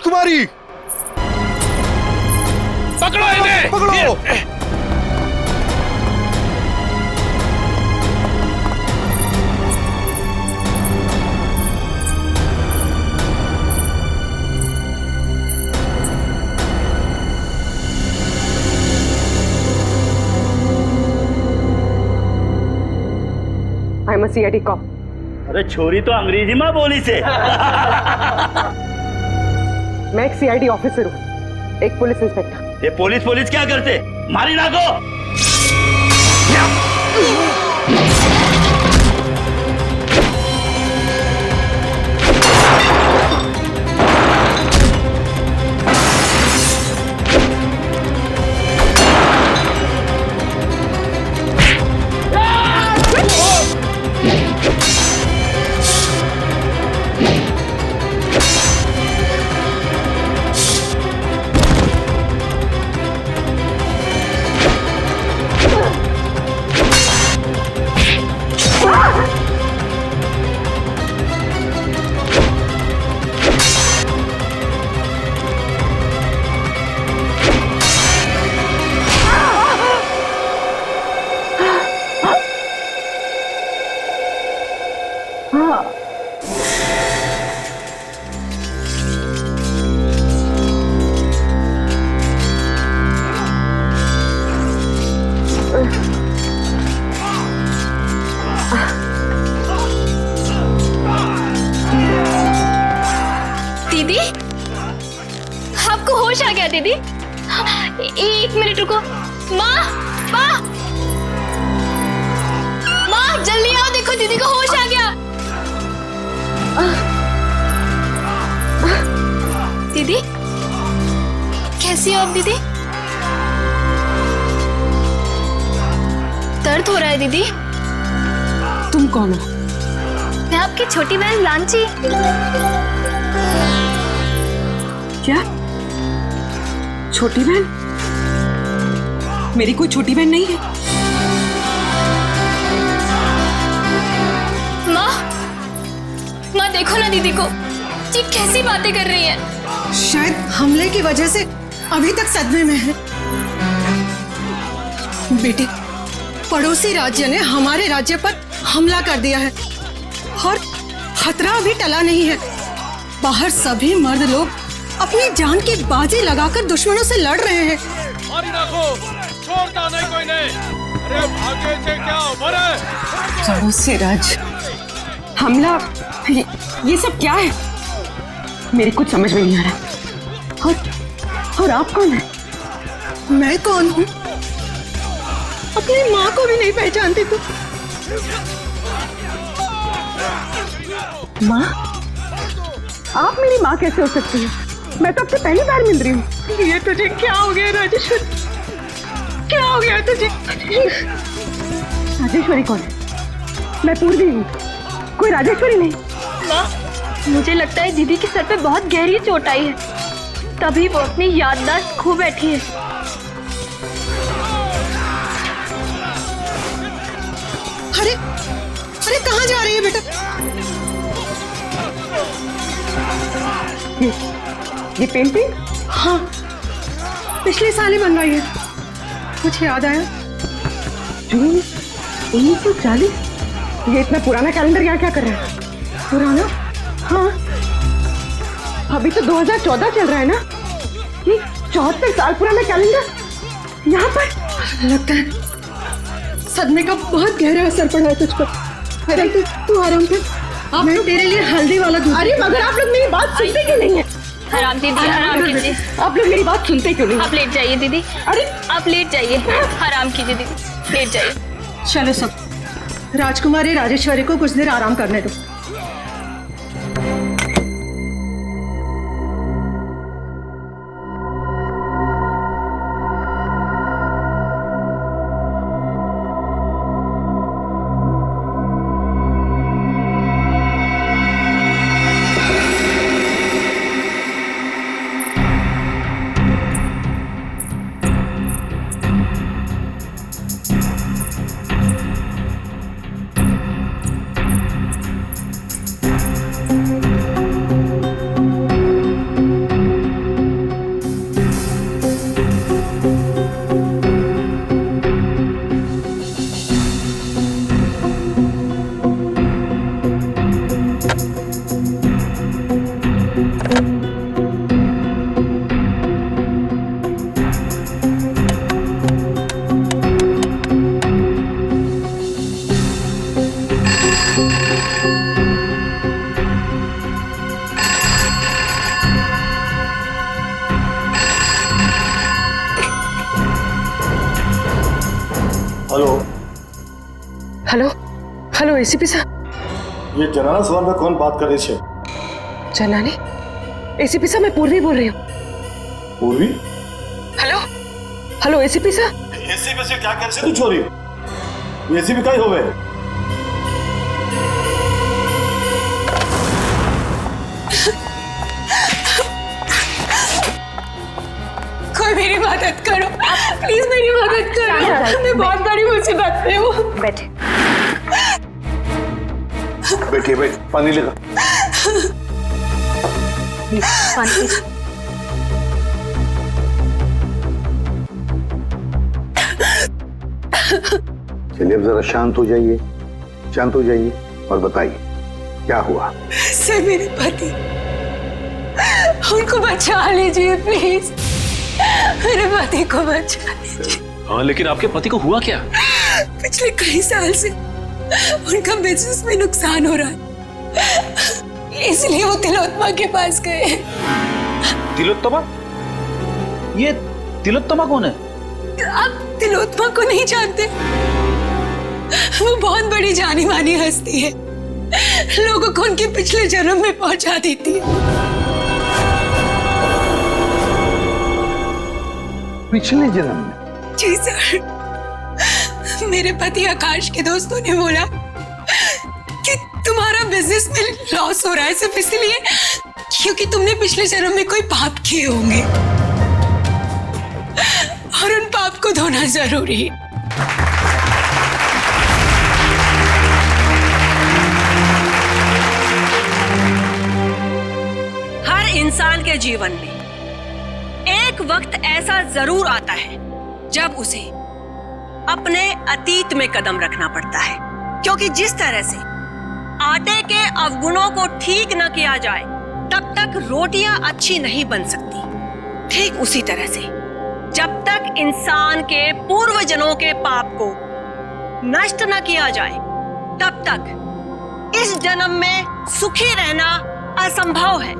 राजकुमारी, पकड़ो इन्हें, पकड़ो। I am a CID cop. अरे छोरी तो अंग्रेजी में बोली से। मैं एक सीआईडी ऑफिसर हूँ, एक पुलिस इंस्पेक्टर। ये पुलिस क्या करते? मारी ना को। दीदी, आपको होश आ गया दीदी? एक मिनट रुको। माँ, माँ, माँ जल्दी आओ, देखो दीदी को होश आ गया। दीदी, कैसी हो आप दीदी? दर्द हो रहा है दीदी? तुम कौन हो? मैं आपकी छोटी बहन लांची। क्या? छोटी बहन? मेरी कोई छोटी बहन नहीं है। माँ देखो ना दीदी को, ये कैसी बातें कर रही है। शायद हमले की वजह से अभी तक सदमे में है। बेटे, पड़ोसी राज्य ने हमारे राज्य पर हमला कर दिया है और खतरा अभी टला नहीं है। बाहर सभी मर्द लोग अपनी जान की बाजी लगाकर दुश्मनों से लड़ रहे हैं। मारी ना को, छोड़ता नहीं कोई नहीं। अरे भागे से क्या मरे। पड़ोसी राज्य हमला, ये सब क्या है? मेरी कुछ समझ में नहीं आ रहा। और आप कौन है? मैं कौन हूँ? अपनी माँ को भी नहीं पहचानती तू? माँ? आप मेरी माँ कैसे हो सकती है? मैं तो आपसे पहली बार मिल रही हूँ। ये तुझे क्या हो गया राजेश्वरी? क्या हो गया तुझे? राजेश्वरी कौन है? मैं पूर्वी हूँ, कोई राजेश्वरी नहीं। माँ, मुझे लगता है दीदी के सर पे बहुत गहरी चोट आई है, तभी वो अपनी याददाश्त खो बैठी है। अरे अरे कहाँ जा रही है बेटा? ये पेंटिंग? हाँ, पिछले साल ही बनवाई है। कुछ याद आया? जून 1940? ये इतना पुराना कैलेंडर यहाँ क्या कर रहा है? पुराना? हाँ, अभी तो 2014 चल रहा है ना। ये 74 साल पुराना कैलेंडर यहाँ पर। लगता है सदमे का बहुत गहरा असर पड़ा है तुझ पर। अरे तू आराम कर, मैं तेरे लिए हल्दी वाला दूध। अरे मगर आप लोग मेरी बात सुनते क्यों नहीं है? आराम कीजिए, आराम कीजिए। आप लोग मेरी बात सुनते क्यों नहीं? आप लेट जाइए दीदी। अरे आप लेट जाइए, आराम कीजिए दीदी, लेट जाइए। चलो सब, राजकुमारी राजेश्वरी को कुछ देर आराम करने दो। हेलो हेलो एसीपी साहब। ये जनाना सवाल में कौन बात कर रही है? जनानी? एसीपी साहब मैं पूर्वी बोल रही हूँ। पूर्वी? हेलो हेलो एसीपी साहब। एसीपी से क्या कर से तू छोरी? एसीपी का ही होवे। कोई मेरी मदद करो, प्लीज मेरी मदद करो, मैं बहुत बड़ी मुसीबत में हूँ। बैठे। बैठिए बैठ, पानी लेगा। पानी। चलिए अब जरा शांत हो जाइए, शांत हो जाइए और बताइए क्या हुआ। सर मेरे पति, उनको बचा लीजिए प्लीज, मेरे पति को बचा लीजिए। हाँ लेकिन आपके पति को हुआ क्या? पिछले कई साल से उनका बिजनेस में नुकसान हो रहा है, इसलिए वो तिलोत्तमा के पास गए। तिलोत्तमा? ये तिलोत्तमा कौन है? आप तिलोत्तमा को नहीं जानते? वो बहुत बड़ी जानी मानी हस्ती है, लोगों को उनके पिछले जन्म में पहुंचा देती है। पिछले जन्म में? जी सर, मेरे पति आकाश के दोस्तों ने बोला कि तुम्हारा बिजनेस में लॉस हो रहा है सिर्फ इसलिए क्योंकि तुमने पिछले जन्म में कोई पाप किए होंगे और उन पाप को धोना जरूरी है। हर इंसान के जीवन में एक वक्त ऐसा जरूर आता है जब उसे अपने अतीत में कदम रखना पड़ता है, क्योंकि जिस तरह से आटे के अवगुणों को ठीक न किया जाए तब तक रोटियां अच्छी नहीं बन सकती। ठीक उसी तरह से जब तक इंसान के पूर्व जन्मों के पाप को नष्ट न किया जाए तब तक इस जन्म में सुखी रहना असंभव है,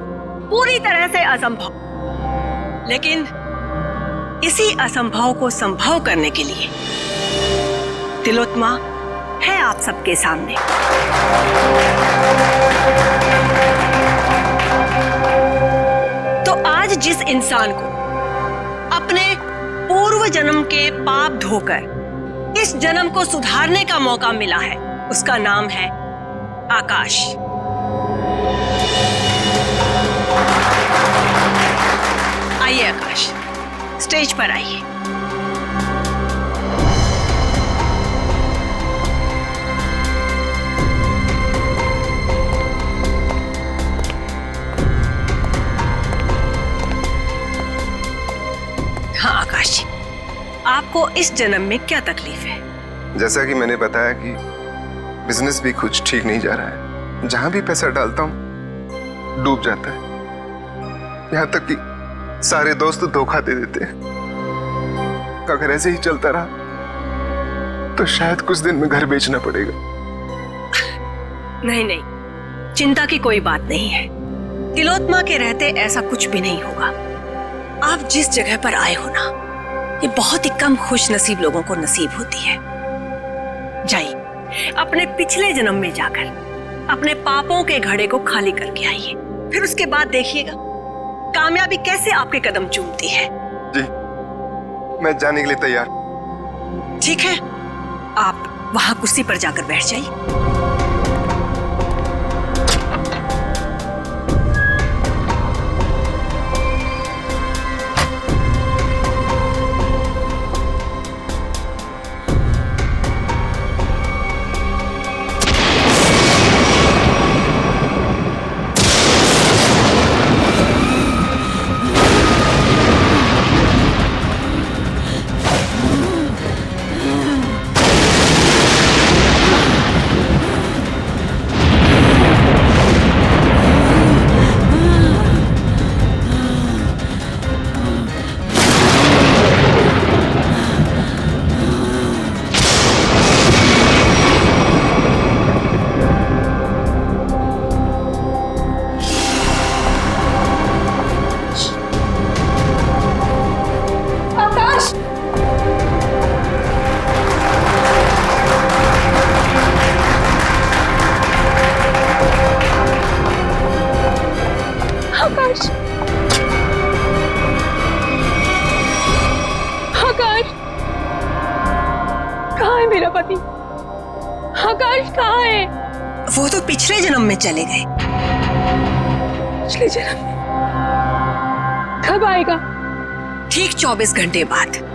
पूरी तरह से असंभव। लेकिन इसी असंभव को संभव करने के लिए तिलोत्तमा है आप सबके सामने। तो आज जिस इंसान को अपने पूर्व जन्म के पाप धोकर इस जन्म को सुधारने का मौका मिला है, उसका नाम है आकाश। आइए आकाश, स्टेज पर आइए। हाँ आकाश जी, आपको इस जन्म में क्या तकलीफ है? जैसा कि मैंने बताया कि बिजनेस भी कुछ ठीक नहीं जा रहा है, जहां भी पैसा डालता हूं डूब जाता है, यहां तक कि सारे दोस्त धोखा दे देते हैं। अगर ऐसे ही चलता रहा तो शायद कुछ दिन में घर बेचना पड़ेगा। नहीं नहीं, चिंता की कोई बात नहीं है। तिलोत्तमा के रहते ऐसा कुछ भी नहीं होगा। आप जिस जगह पर आए हो ना, ये बहुत ही कम खुश नसीब लोगों को नसीब होती है। जाइए, अपने पिछले जन्म में जाकर अपने पापों के घड़े को खाली करके आइए, फिर उसके बाद देखिएगा कामयाबी कैसे आपके कदम चूमती है। जी, मैं जाने के लिए तैयार। ठीक है, आप वहां कुर्सी पर जाकर बैठ जाइए। आकाश कहाँ है? वो तो पिछले जन्म में चले गए। पिछले जन्म में? कब आएगा? ठीक 24 घंटे बाद।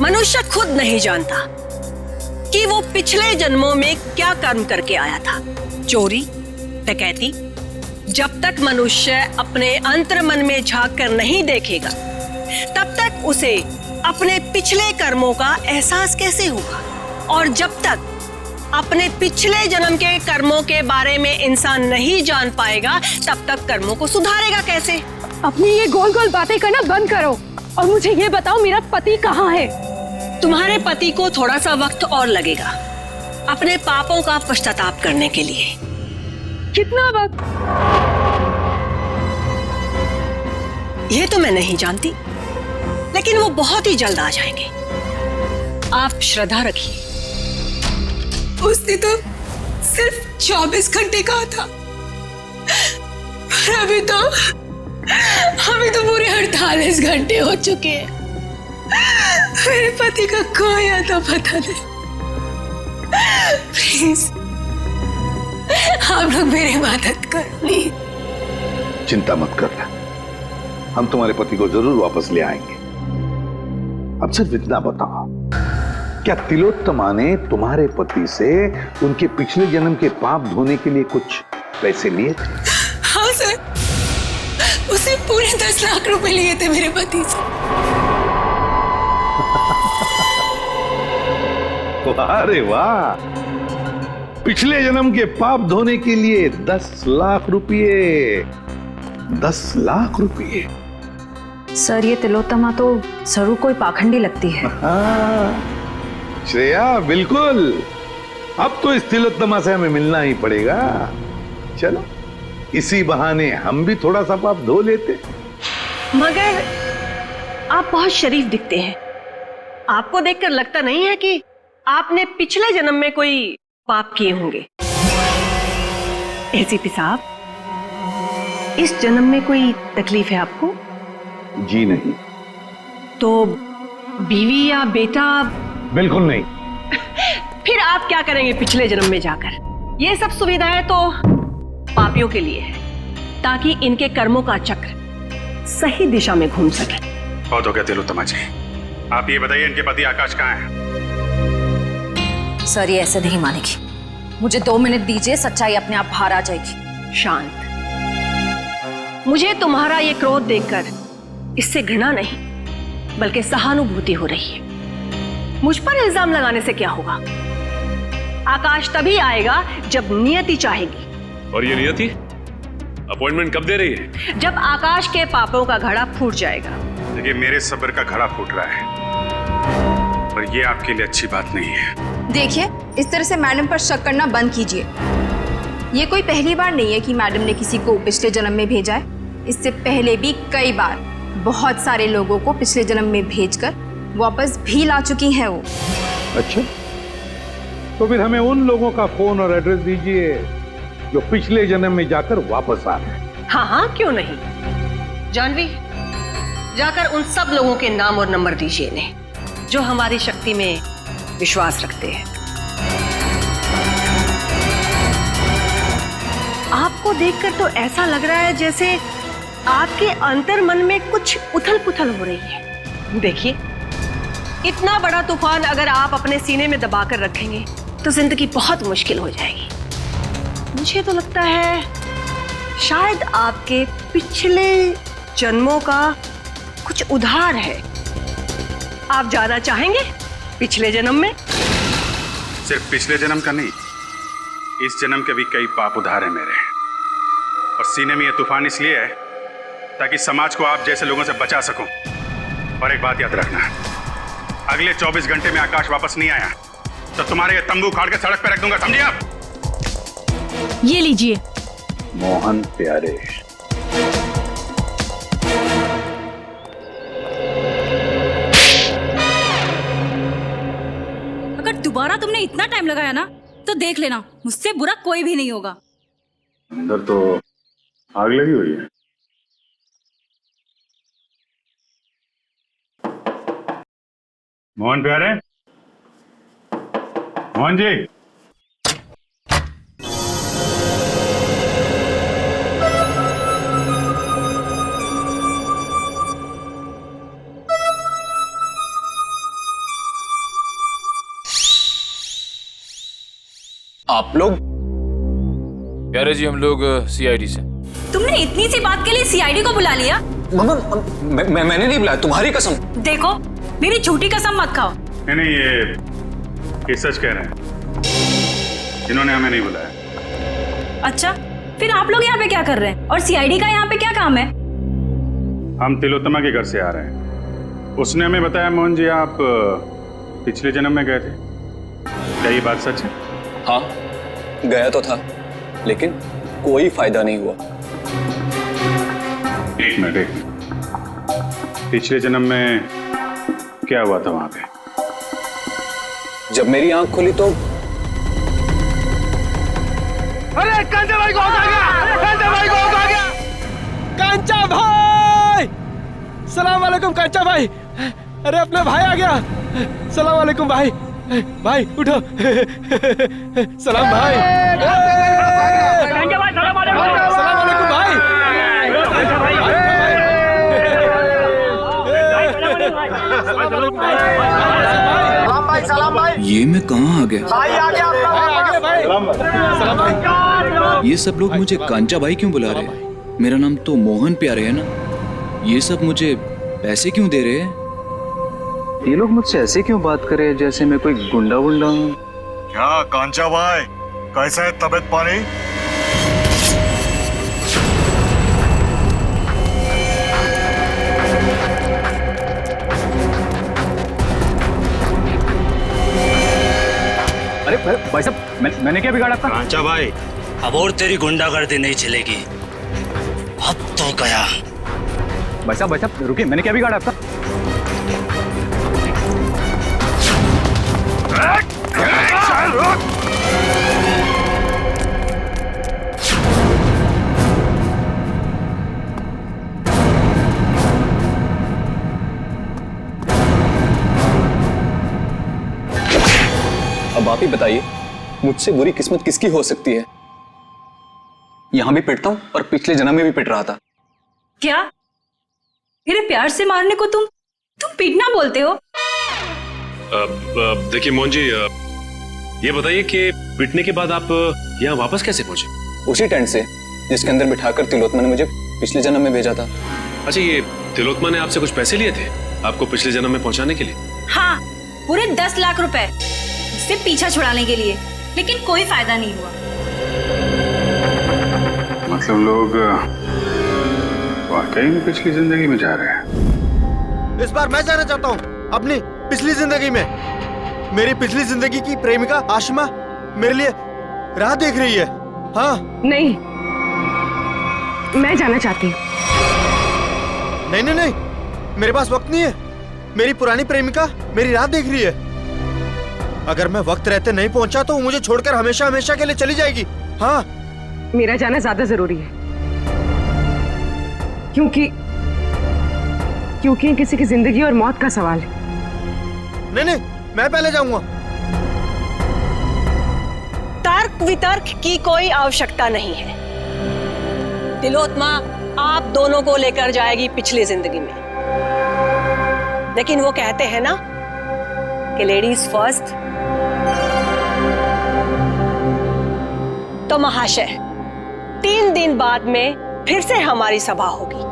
मनुष्य खुद नहीं जानता कि वो पिछले जन्मों में क्या कर्म करके आया था। चोरी, डकैती। जब तक मनुष्य अपने अंतर्मन में झांक कर नहीं देखेगा, तब तक उसे अपने पिछले कर्मों का एहसास कैसे होगा? और जब तक अपने पिछले जन्म के कर्मों के बारे में इंसान नहीं जान पाएगा, तब तक कर्मों को सुधारेगा कैसे? अपनी ये गोल गोल बातें करना बंद करो और मुझे ये बताओ, मेरा पति कहाँ है? तुम्हारे पति को थोड़ा सा वक्त और लगेगा अपने पापों का पश्चाताप करने के लिए। कितना वक्त? ये तो मैं नहीं जानती, लेकिन वो बहुत ही जल्द आ जाएंगे। आप श्रद्धा रखिए। उसने तो सिर्फ 24 घंटे कहा था, पर अभी तो पूरे 48 घंटे हो चुके हैं। मेरे पति का कोई आता पता नहीं। प्लीज आप लोग मेरी मदद कर। चिंता मत करना, हम तुम्हारे पति को जरूर वापस ले आएंगे। अब सिर्फ इतना बताओ, क्या तिलोत्तमा ने तुम्हारे पति से उनके पिछले जन्म के पाप धोने के लिए कुछ पैसे लिए थे? हाँ सर, उसे पूरे 10 लाख रुपए लिए थे मेरे पति से। अरे वाह, पिछले जन्म के पाप धोने के लिए 10 लाख रुपये। 10 लाख रुपये। सर, ये तिलोत्तमा तो जरूर कोई पाखंडी लगती है। श्रेया, बिल्कुल। अब तो इस तिलोत्तमा से हमें मिलना ही पड़ेगा। चलो, इसी बहाने हम भी थोड़ा सा पाप धो लेते। मगर आप बहुत शरीफ दिखते हैं। आपको देखकर लगता नहीं है कि आपने पिछले जन्म में कोई पाप किए होंगे। एसीपी साहब, इस जन्म में कोई तकलीफ है आपको? जी नहीं। तो बीवी या बेटा? बिल्कुल नहीं। फिर आप क्या करेंगे पिछले जन्म में जाकर? ये सब सुविधाएं तो पापियों के लिए है, ताकि इनके कर्मों का चक्र सही दिशा में घूम सके। बहुत हो गया तिलोत्तमा जी, आप ये बताइए इनके पति आकाश कहाँ है? सर, ये ऐसे नहीं मानेगी। मुझे 2 मिनट दीजिए, सच्चाई अपने आप बाहर आ जाएगी। शांत। मुझे तुम्हारा ये क्रोध देखकर इससे घृणा नहीं, बल्कि सहानुभूति हो रही है। मुझ पर इल्जाम लगाने से क्या होगा? आकाश तभी आएगा जब नियति चाहेगी। और ये नियति अपॉइंटमेंट कब दे रही है? जब आकाश के पापों का घड़ा फूट जाएगा। देखिए, मेरे सब्र का घड़ा फूट रहा है और ये आपके लिए अच्छी बात नहीं है। देखिए, इस तरह से मैडम पर शक करना बंद कीजिए। ये कोई पहली बार नहीं है कि मैडम ने किसी को पिछले जन्म में भेजा है। इससे पहले भी कई बार बहुत सारे लोगों को पिछले जन्म में भेजकर वापस भी ला चुकी हैं वो। अच्छा, तो फिर हमें उन लोगों का फोन और एड्रेस दीजिए जो पिछले जन्म में जाकर वापस आ गए। हाँ हाँ, क्यों नहीं। जानवी, जाकर उन सब लोगों के नाम और नंबर दीजिए इन्हें, जो हमारी शक्ति में विश्वास रखते हैं। आपको देखकर तो ऐसा लग रहा है जैसे आपके अंतर्मन में कुछ उथल पुथल हो रही है। देखिए, इतना बड़ा तूफान अगर आप अपने सीने में दबाकर रखेंगे तो जिंदगी बहुत मुश्किल हो जाएगी। मुझे तो लगता है शायद आपके पिछले जन्मों का कुछ उधार है। आप ज्यादा चाहेंगे पिछले जन्म में? सिर्फ पिछले जन्म का नहीं, इस जन्म के भी कई पाप उधार है मेरे। और सीने में ये तूफान इसलिए है ताकि समाज को आप जैसे लोगों से बचा सकूं। और एक बात याद रखना, अगले 24 घंटे में आकाश वापस नहीं आया तो तुम्हारे ये तंबू उखाड़ के सड़क पे रख दूंगा, समझे आप? ये लीजिए। मोहन प्यारे, अगर दोबारा तुमने इतना टाइम लगाया ना तो देख लेना, मुझसे बुरा कोई भी नहीं होगा। अंदर तो आग लगी हुई है। मोहन प्यारे, मोहन जी, आप लोग? प्यारे जी, हम लोग सीआईडी से। तुमने इतनी सी बात के लिए सीआईडी को बुला लिया? मैंने नहीं बुलाया, तुम्हारी कसम। देखो, मेरी झूठी कसम मत खाओ। नहीं, ये सच कह रहे हैं, इन्होंने हमें नहीं बुलाया। अच्छा, फिर आप लोग यहाँ पे क्या कर रहे हैं और सीआईडी का यहाँ पे क्या काम है? हम तिलोत्तमा के घर से आ रहे हैं। उसने हमें बताया मोहन जी आप पिछले जन्म में गए थे, क्या ये बात सच है? हाँ, गया तो था, लेकिन कोई फायदा नहीं हुआ। एक मिनट, पिछले जन्म में क्या हुआ था वहां पे? जब मेरी आंख खुली तो अरे कांचा भाई को आ गया, कांचा भाई को आ गया, कांचा भाई, सलाम वालेकुम कांचा भाई। अरे अपना भाई आ गया, सलाम वालेकुम भाई। भाई उठो, सलाम भाई। कांचा भाई सलाम वालेकुम। सलाम वालेकुम भाई। सलाम भाई। ये मैं कहाँ आ गया? भाई आ गया, भाई। सलाम भाई। ये सब लोग मुझे कांचा भाई क्यों बुला रहे हैं? मेरा नाम तो मोहन प्यारे है ना। ये सब मुझे पैसे क्यों दे रहे हैं? ये लोग मुझसे ऐसे क्यों बात करे जैसे मैं कोई गुंडा वुंडा हूँ? क्या कांचा भाई, कैसा है तबीयत पानी? अरे भाई साहब, मैंने क्या बिगाड़ा आपका? कांचा भाई, अब और तेरी गुंडागर्दी नहीं चलेगी, अब तो गया। भाई साहब रुकिए, मैंने क्या बिगाड़ा आपका? अब आप ही बताइए, मुझसे बुरी किस्मत किसकी हो सकती है? यहां भी पिटता हूं और पिछले जन्म में भी पिट रहा था। क्या मेरे प्यार से मारने को तुम पीटना बोलते हो? देखिए मोहन जी, ये बताइए कि पिटने के बाद आप यहाँ वापस कैसे पहुंचे? उसी टेंट से जिसके अंदर बिठाकर तिलोत्मा ने मुझे पिछले जन्म में भेजा था। अच्छा, ये तिलोत्मा ने आपसे कुछ पैसे लिए थे आपको पिछले जन्म में पहुंचाने के लिए? हाँ, पूरे 10 लाख रुपए उससे पीछा छुड़ाने के लिए, लेकिन कोई फायदा नहीं हुआ। मतलब लोग वाकई में पिछली जिंदगी में जा रहे हैं। इस बार मैं जाना चाहता हूँ अपनी पिछली जिंदगी में। मेरी पिछली जिंदगी की प्रेमिका आशिमा मेरे लिए राह देख रही है। हाँ नहीं, मैं जाना चाहती हूँ। नहीं नहीं नहीं, मेरे पास वक्त नहीं है। मेरी पुरानी प्रेमिका मेरी राह देख रही है। अगर मैं वक्त रहते नहीं पहुंचा तो वो मुझे छोड़कर हमेशा हमेशा के लिए चली जाएगी। हाँ, मेरा जाना ज्यादा जरूरी है, क्योंकि किसी की जिंदगी और मौत का सवाल है। नहीं नहीं, मैं पहले जाऊंगा। तर्क वितर्क की कोई आवश्यकता नहीं है। तिलोत्मा आप दोनों को लेकर जाएगी पिछली जिंदगी में, लेकिन वो कहते हैं ना कि लेडीज फर्स्ट। तो महाशय, 3 दिन बाद में फिर से हमारी सभा होगी,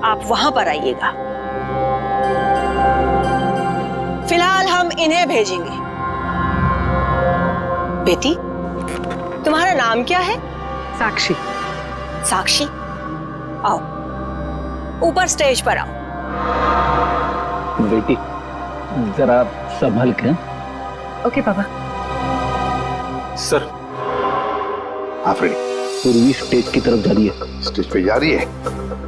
आप वहां पर आइएगा। फिलहाल हम इन्हें भेजेंगे। बेटी, तुम्हारा नाम क्या है? साक्षी। साक्षी, आओ ऊपर स्टेज पर आओ। बेटी जरा संभल के। ओके पापा। सर। हाँ फ्रेडी। पूर्वी स्टेज की तरफ जा रही है। स्टेज पे जा रही है?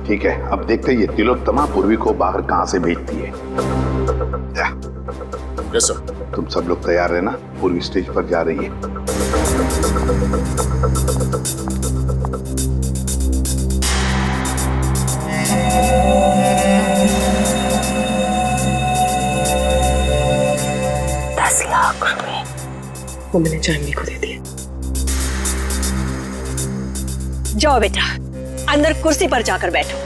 ठीक है, अब देखते हैं ये तिलोत्तमा पूर्वी को बाहर कहाँ से भेजती है। Yes sir. तुम सब लोग तैयार रहना, पूर्वी स्टेज पर जा रही है। वो मैंने जानवी को दे दिया। जाओ बेटा, अंदर कुर्सी पर जाकर बैठो।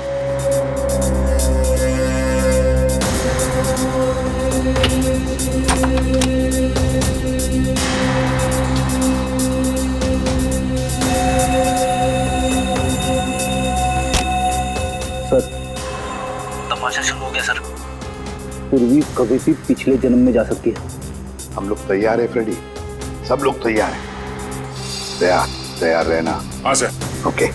सर, तमाशा शुरू हो गया सर। पूर्वी कभी भी पिछले जन्म में जा सकती है। हम लोग तैयार है फ्रेडी, सब लोग तैयार हैं। तैयार रहना। हाँ सर। ओके।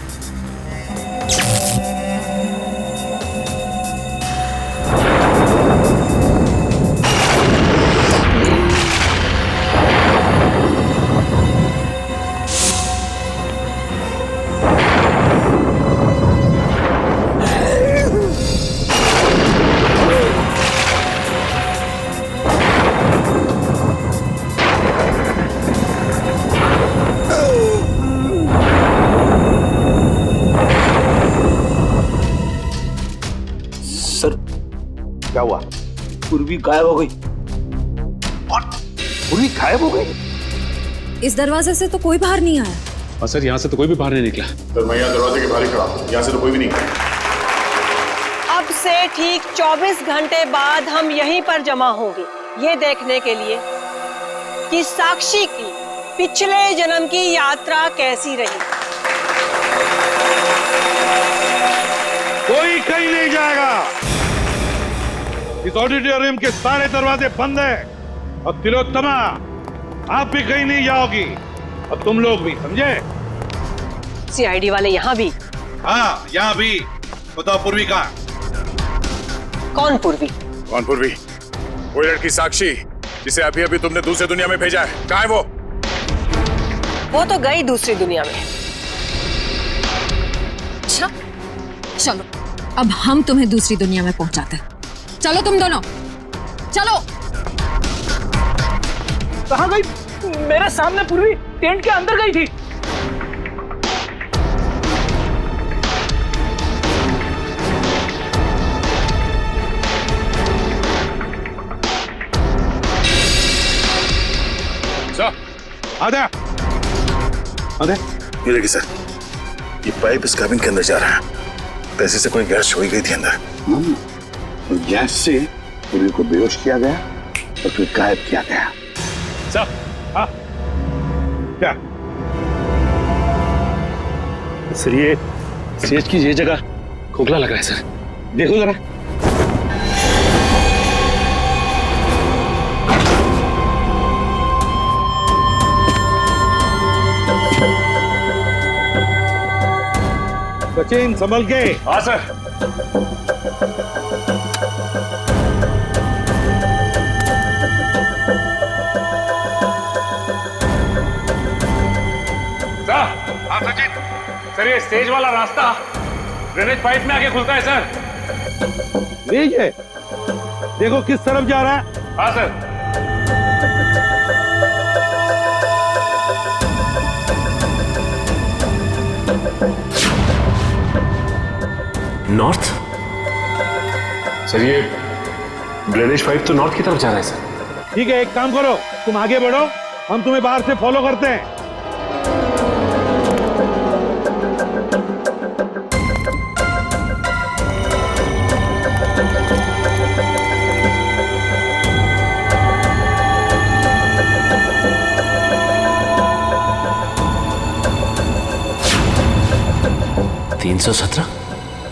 क्या हुआ? पूर्वी गायब हो गई। पूर्वी गायब हो गई? इस दरवाजे से तो कोई बाहर नहीं आया। और सर यहाँ से तो कोई भी बाहर नहीं निकला। सर मैं यहाँ दरवाजे के बाहर ही खड़ा हूँ, यहाँ से तो कोई भी नहीं गया। अब से ठीक 24 घंटे बाद हम यहीं पर जमा होंगे, ये देखने के लिए कि साक्षी की पिछले जन्म की यात्रा कैसी रही। कोई कहीं नहीं जाएगा। इस ऑडिटोरियम के सारे दरवाजे बंद हैं और तिलोत्तमा आप भी कहीं नहीं जाओगी और तुम लोग भी, समझे? सीआईडी वाले यहाँ भी? हाँ यहाँ भी। बताओ पूर्वी कहाँ? कौन पूर्वी? कौन पूर्वी? वो लड़की साक्षी जिसे अभी अभी तुमने दूसरी दुनिया में भेजा है, कहाँ है वो? वो तो गई दूसरी दुनिया में। अच्छा चलो, अब हम तुम्हें दूसरी दुनिया में पहुंचाते हैं। चलो तुम दोनों, चलो। कहाँ गई? मेरे सामने पूर्वी टेंट के अंदर गई थी। आजा। ये देखिए सर, ये पाइप इस कैबिन के अंदर जा रहा है। पैसे से कोई गैस छोड़ी गई थी अंदर। गैस से पूर्वी को बेहोश किया गया और फिर गायब किया गया। सर, हाँ क्या? सर ये स्टेज की ये जगह खोखला लग रहा है सर, देखो जरा। सचिन संभल के। हाँ सर। हाँ सचिन। सर ये स्टेज वाला रास्ता ड्रेनेज पाइप में आके खुलता है सर। ये देखो किस तरफ जा रहा है। हाँ सर। नॉर्थ? सर ये ड्रेनेज पाइप तो नॉर्थ की तरफ जा रहा है सर। ठीक है, एक काम करो, तुम आगे बढ़ो, हम तुम्हें बाहर से फॉलो करते हैं।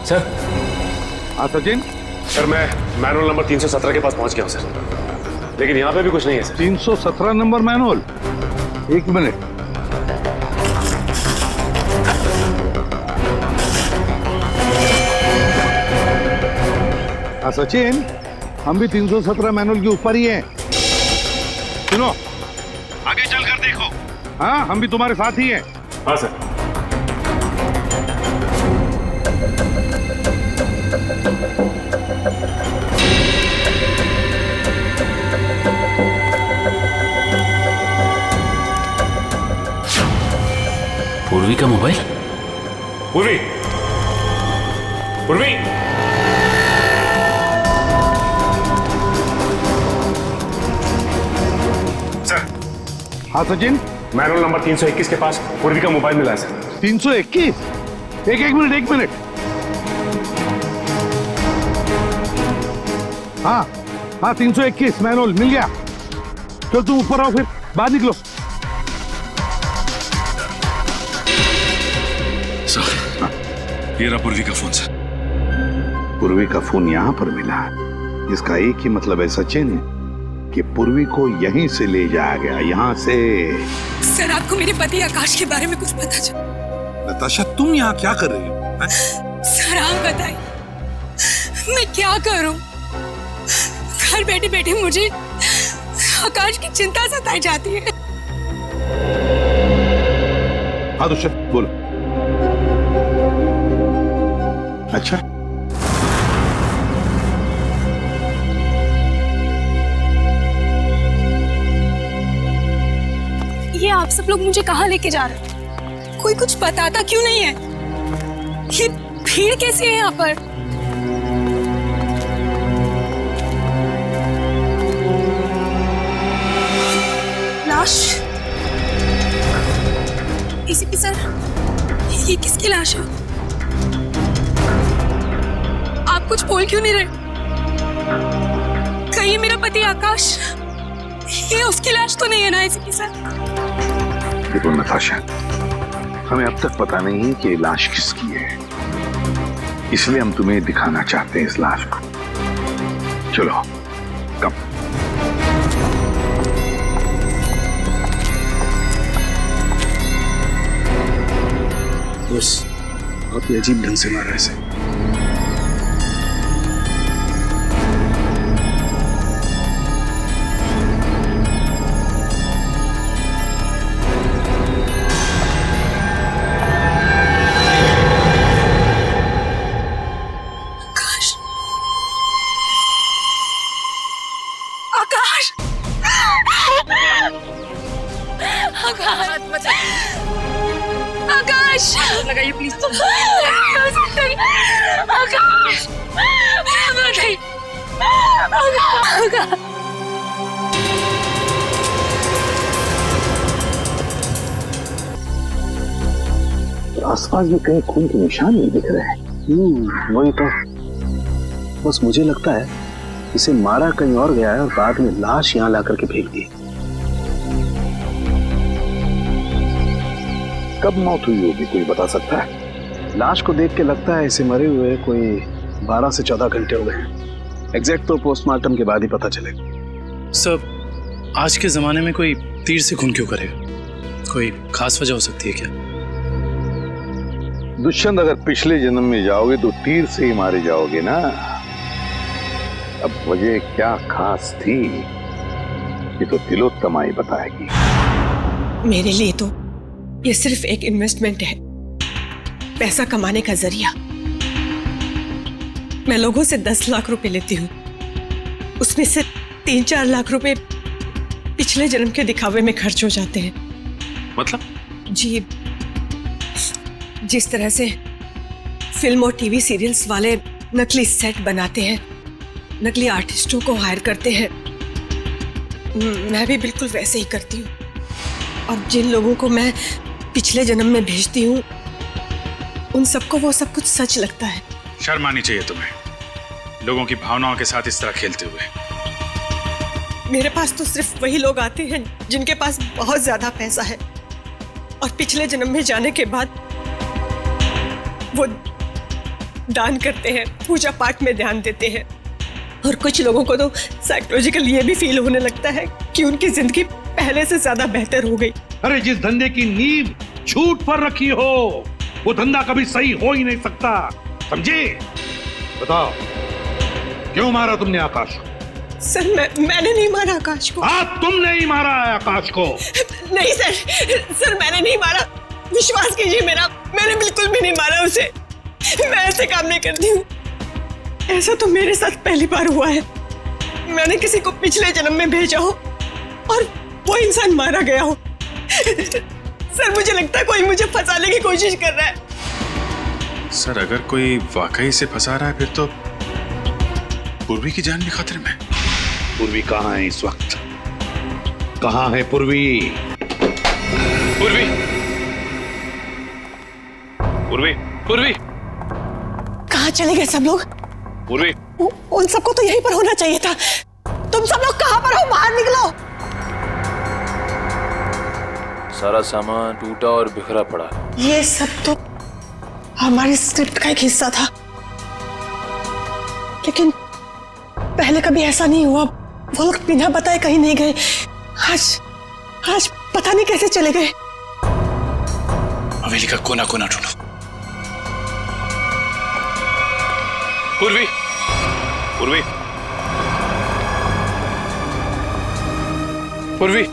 सर। हाँ सचिन। सर मैं मैनुअल नंबर 317 के पास पहुंच गया हूं सर, लेकिन यहाँ पे भी कुछ नहीं है सर। 317 number manual? एक मिनट। हाँ सचिन, हम भी 317 मैनुअल के ऊपर ही हैं। सुनो, आगे चलकर देखो। हाँ, हम भी तुम्हारे साथ ही हैं। हाँ सर। पूर्वी का मोबाइल। पूर्वी, पूर्वी, सर। हाँ सचिन, मैनुअल नंबर 321 के पास पूर्वी का मोबाइल मिला है सर। 321? एक मिनट। हाँ 321 मैनुअल मिल गया। चल तुम ऊपर आओ, फिर बाहर निकलो। ये रहा पूर्वी का फोन सर। पूर्वी का फोन यहाँ पर मिला, इसका एक ही मतलब है सचिन कि पूर्वी को यहीं से ले जाया गया, यहाँ से। सर, आपको मेरे पति आकाश के बारे में कुछ पता चला? नताशा, तुम यहाँ क्या कर रही हो? सर आप बताइए, मैं क्या करूं? घर बैठे बैठे मुझे आकाश की चिंता सताई जाती है। हाँ तो चल बोलो। अच्छा, ये आप सब लोग मुझे कहाँ लेके जा रहे हैं? कोई कुछ बताता क्यों नहीं है? ये भीड़ कैसी है यहाँ पर? लाश? एसीपी सर, ये किसकी लाश है? आप कुछ बोल क्यों नहीं रहे? कहीं मेरा पति आकाश, ये उसकी लाश तो नहीं है ना एसीपी सर? देखो नताशा, हमें अब तक पता नहीं है कि ये लाश किसकी है, इसलिए हम तुम्हें दिखाना चाहते हैं इस लाश को। चलो कम। बस आप ये अजीब ढंग से मार रहे हैं। आकाश, लगाइए प्लीज। आकाश, आसपास में कहीं खून के निशान नहीं दिख रहे हैं। वही तो, बस मुझे लगता है इसे मारा कहीं और गया है और बाद में लाश यहाँ ला करके फेंक दी। कब मौत हुई होगी, कोई बता सकता है? लाश को देख के लगता है इसे मरे हुए कोई 12 से 14 घंटे हो गए। एग्जैक्ट तो पोस्टमार्टम के बाद ही पता चलेगा। सर, आज के जमाने में कोई तीर से खून क्यों करेगा? कोई खास वजह हो सकती है क्या? दुष्यंत, अगर पिछले जन्म में जाओगे तो तीर से ही मारे जाओगे ना। अब वजह क्या खास थी ये तो तिलोत्तमा ही बताएगी। मेरे लिए तो ये सिर्फ एक इन्वेस्टमेंट है, पैसा कमाने का जरिया। मैं लोगों से 10 लाख रुपए लेती हूँ, उसमें से 3-4 लाख रुपए पिछले जन्म के दिखावे में खर्च हो जाते हैं। मतलब? जी, जिस तरह से फिल्म और टीवी सीरियल्स वाले नकली सेट बनाते हैं, नकली आर्टिस्टों को हायर करते हैं, मैं भी बिल्कुल वैसे ही करती हूँ। और जिन लोगों को मैं पिछले जन्म में भेजती हूँ, उन सबको वो सब कुछ सच लगता है। शर्म आनी चाहिए तुम्हें, लोगों की भावनाओं के साथ इस तरह खेलते हुए। मेरे पास तो सिर्फ वही लोग आते हैं जिनके पास बहुत ज्यादा पैसा है, और पिछले जन्म में जाने के बाद वो दान करते हैं, पूजा पाठ में ध्यान देते हैं। और कुछ लोगों को तो साइकोलॉजिकल ये भी फील होने लगता है कि उनकी जिंदगी पहले से ज्यादा बेहतर हो गई। अरे जिस धंधे की नींव झूठ पर रखी हो, वो धंधा कभी सही हो ही नहीं सकता, समझे? बताओ, क्यों मारा तुमने आकाश को? सर मैंने नहीं मारा आकाश को। तुमने ही मारा है आकाश को। नहीं सर मैंने नहीं मारा, विश्वास कीजिए मेरा, मैंने बिल्कुल भी नहीं मारा उसे। मैं ऐसे काम नहीं करती हूँ। ऐसा तो मेरे साथ पहली बार हुआ है। मैंने किसी को पिछले जन्म में भेजा हो और वो इंसान मारा गया हो। सर मुझे लगता है कोई मुझे फंसाने की कोशिश कर रहा है। सर अगर कोई वाकई से फंसा रहा है फिर तो पूर्वी की जान भी खतरे में। पूर्वी कहाँ है इस वक्त? कहाँ है पूर्वी? पूर्वी पूर्वी पूर्वी कहाँ चले गए सब लोग? पूर्वी उन सबको तो यहीं पर होना चाहिए था। तुम सब लोग कहाँ पर हो? बाहर निकलो। सारा सामान टूटा और बिखरा पड़ा। ये सब तो हमारी स्क्रिप्ट का एक हिस्सा था, लेकिन पहले कभी ऐसा नहीं हुआ। वो लोग बिना बताए कहीं नहीं गए। आज पता नहीं कैसे चले गए। हवेली का कोना कोना ढूंढो। पूर्वी पूर्वी पूर्वी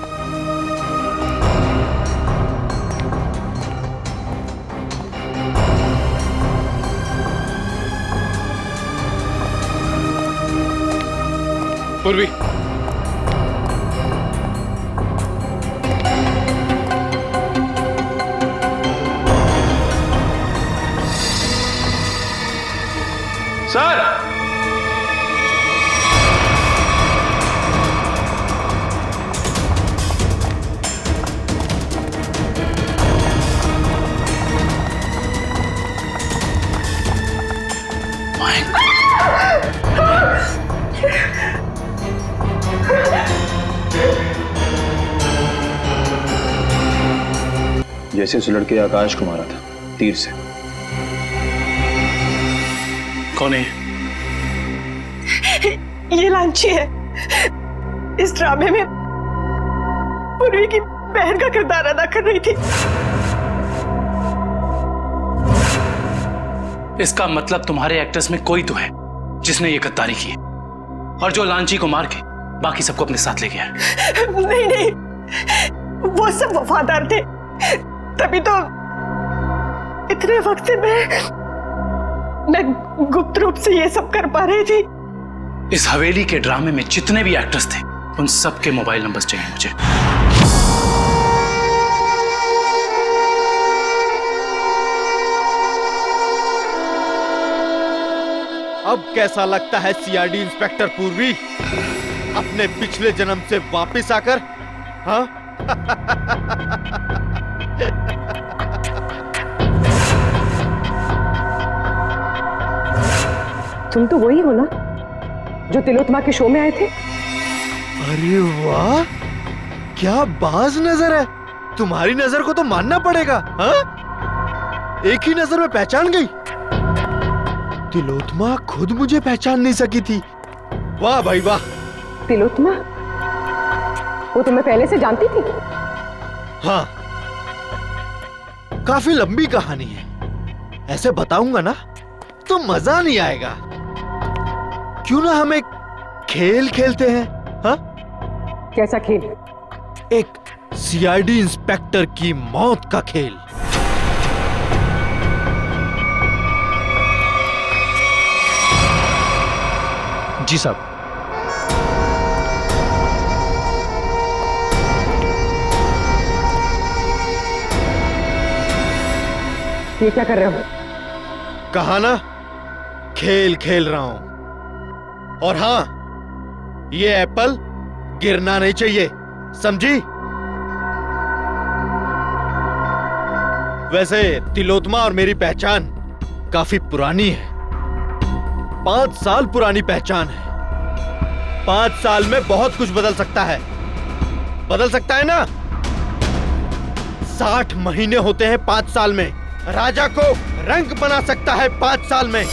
पूर्वी सर जैसे उस लड़के आकाश को मारा था तीर से। कौन है? ये लांची है। इस ड्रामे में पूर्वी की बहन का किरदार अदा कर रही थी। इसका मतलब तुम्हारे एक्टर्स में कोई तो है जिसने ये गद्दारी की है और जो लांची को मार के बाकी सबको अपने साथ ले गया। नहीं, वो सब वफादार थे, तभी तो इतने वक्त से मैं गुप्त रूप से ये सब कर पा रही थी। इस हवेली के ड्रामे में जितने भी एक्टर्स थे उन सबके मोबाइल नंबर्स चाहिए मुझे। अब कैसा लगता है सीआईडी इंस्पेक्टर पूर्वी अपने पिछले जन्म से वापस आकर? हाँ? तुम तो वही हो ना जो तिलोत्तमा के शो में आए थे? अरे वाह, क्या बाज नजर है। तुम्हारी नजर को तो मानना पड़ेगा। हाँ? एक ही नजर में पहचान गई। तिलोत्तमा खुद मुझे पहचान नहीं सकी थी। वाह भाई वाह। तिलोत्तमा? वो तुम्हें पहले से जानती थी? हाँ, काफी लंबी कहानी है। ऐसे बताऊंगा ना तो मजा नहीं आएगा। क्यों ना हम एक खेल खेलते हैं? हाँ? कैसा खेल? एक सीआईडी इंस्पेक्टर की मौत का खेल। जी साहब। ये क्या कर रहे हो? कहा ना, खेल खेल रहा हूं। और हाँ, ये एप्पल गिरना नहीं चाहिए, समझी? वैसे तिलोत्तमा और मेरी पहचान काफी पुरानी है। 5 साल पुरानी पहचान है। 5 साल में बहुत कुछ बदल सकता है। बदल सकता है ना? 60 महीने होते हैं 5 साल में। राजा को रंग बना सकता है 5 साल में।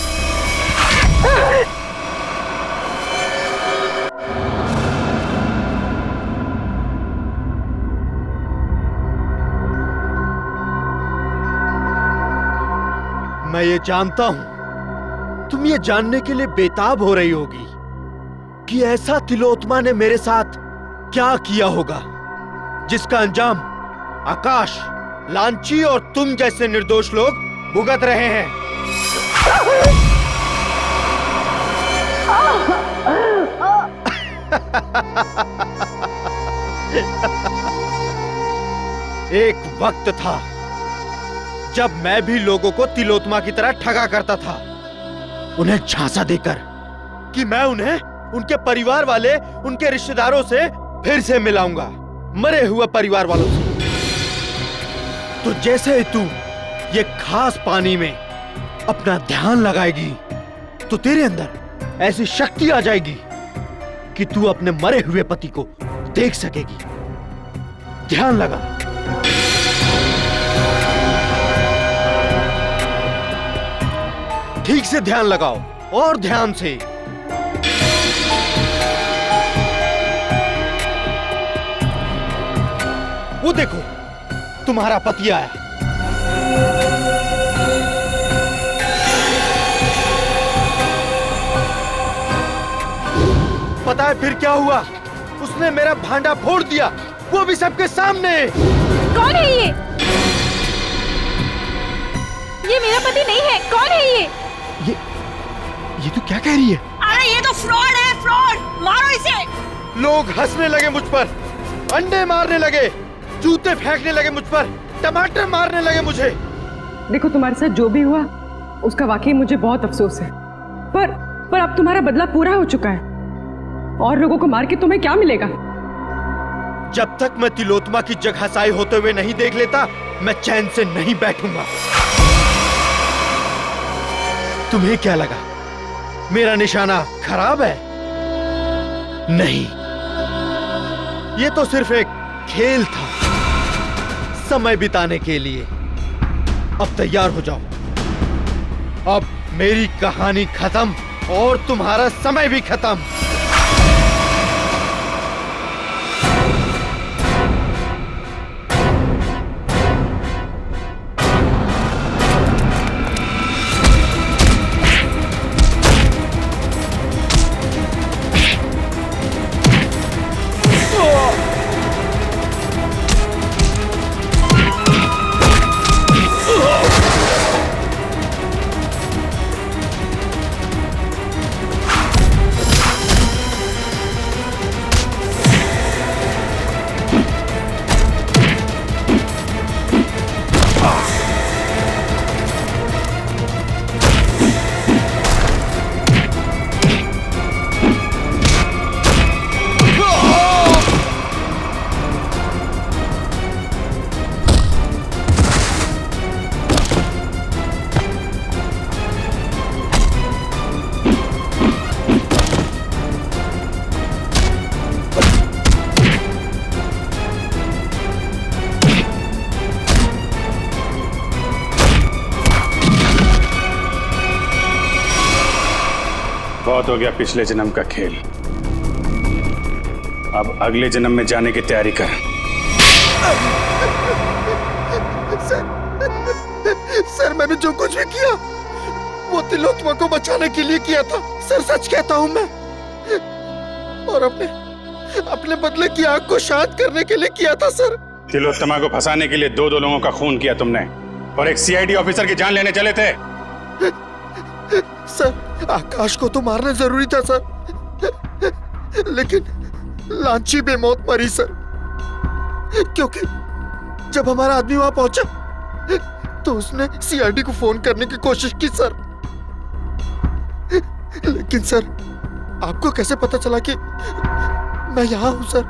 मैं ये जानता हूं, तुम ये जानने के लिए बेताब हो रही होगी कि ऐसा तिलोत्मा ने मेरे साथ क्या किया होगा जिसका अंजाम आकाश, लांची और तुम जैसे निर्दोष लोग भुगत रहे हैं। एक वक्त था जब मैं भी लोगों को तिलोत्मा की तरह ठगा करता था, उन्हें झांसा देकर कि मैं उन्हें उनके परिवार वाले, उनके रिश्तेदारों से फिर से मिलाऊंगा, मरे हुए परिवार वालों से। तो जैसे ही तू ये खास पानी में अपना ध्यान लगाएगी तो तेरे अंदर ऐसी शक्ति आ जाएगी कि तू अपने मरे हुए पति को देख सकेगी। ध्यान लगा। ठीक से ध्यान लगाओ और ध्यान से। वो देखो, तुम्हारा पति आया। पता है फिर क्या हुआ? उसने मेरा भांडा फोड़ दिया, वो भी सबके सामने। कौन है ये? ये मेरा पति नहीं है। कौन है ये? ये तो क्या कह रही है? अरे ये तो फ्रॉड है, फ्रॉड। मारो इसे। लोग हंसने लगे मुझ पर, अंडे मारने लगे, जूते फेंकने लगे मुझ पर, टमाटर मारने लगे मुझे। देखो, तुम्हारे साथ जो भी हुआ उसका वाकई मुझे बहुत अफसोस है, पर अब तुम्हारा बदला पूरा हो चुका है और लोगों को मार के तुम्हें क्या मिलेगा? जब तक मैं तिलोत्मा की जगहसाई होते हुए नहीं देख लेता, मैं चैन से नहीं बैठूंगा। तुम्हें क्या लगा मेरा निशाना खराब है? नहीं, ये तो सिर्फ एक खेल था, समय बिताने के लिए। अब तैयार हो जाओ, अब मेरी कहानी खत्म और तुम्हारा समय भी खत्म। बहुत हो गया पिछले जन्म का खेल, अब अगले जन्म में जाने की तैयारी कर। सर, मैंने जो कुछ भी किया वो तिलोत्मा को बचाने के लिए किया था। सर, सच कहता हूं मैं, और अपने बदले की आग को शांत करने के लिए किया था सर। तिलोत्तमा को फंसाने के लिए दो लोगों का खून किया तुमने और एक सीआईडी ऑफिसर की जान लेने चले थे। सर, आकाश को तो मारना जरूरी था सर, लेकिन लांची बेमौत मरी सर, क्योंकि जब हमारा आदमी वहां पहुंचा तो उसने सीआईडी को फोन करने की कोशिश की सर। लेकिन सर, आपको कैसे पता चला कि मैं यहां हूं सर?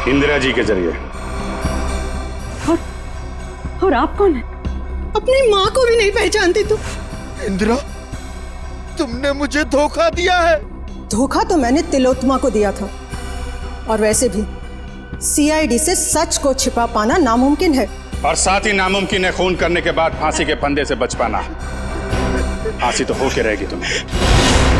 इंदिरा जी के जरिए। और आप कौन है? अपनी माँ को भी नहीं पहचानती तुम? इंदिरा, तुमने मुझे धोखा दिया है। धोखा तो मैंने तिलोत्मा को दिया था, और वैसे भी सीआईडी से सच को छिपा पाना नामुमकिन है, और साथ ही नामुमकिन है खून करने के बाद फांसी के फंदे से बच पाना। फांसी तो होके रहेगी तुम्हें।